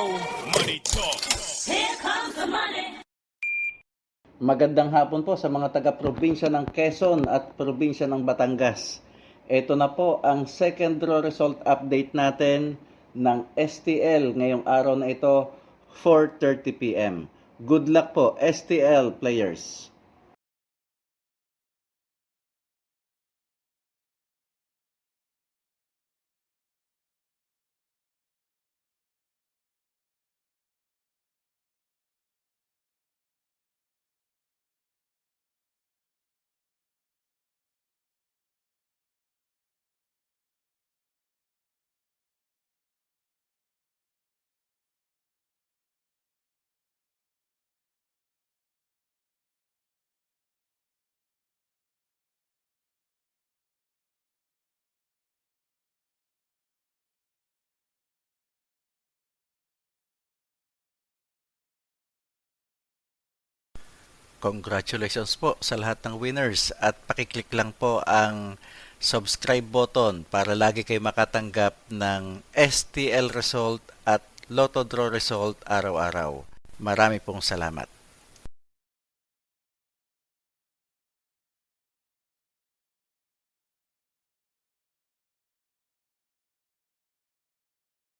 Money talk. Here comes the money. Magandang hapon po sa mga taga-probinsya ng Quezon at probinsya ng Batangas. Ito na po ang second draw result update natin ng STL ngayong araw na ito, 4:30 PM. Good luck po, STL players! Congratulations po sa lahat ng winners at pakiclick lang po ang subscribe button para lagi kayo makatanggap ng STL result at Lotto Draw result araw-araw. Marami pong salamat.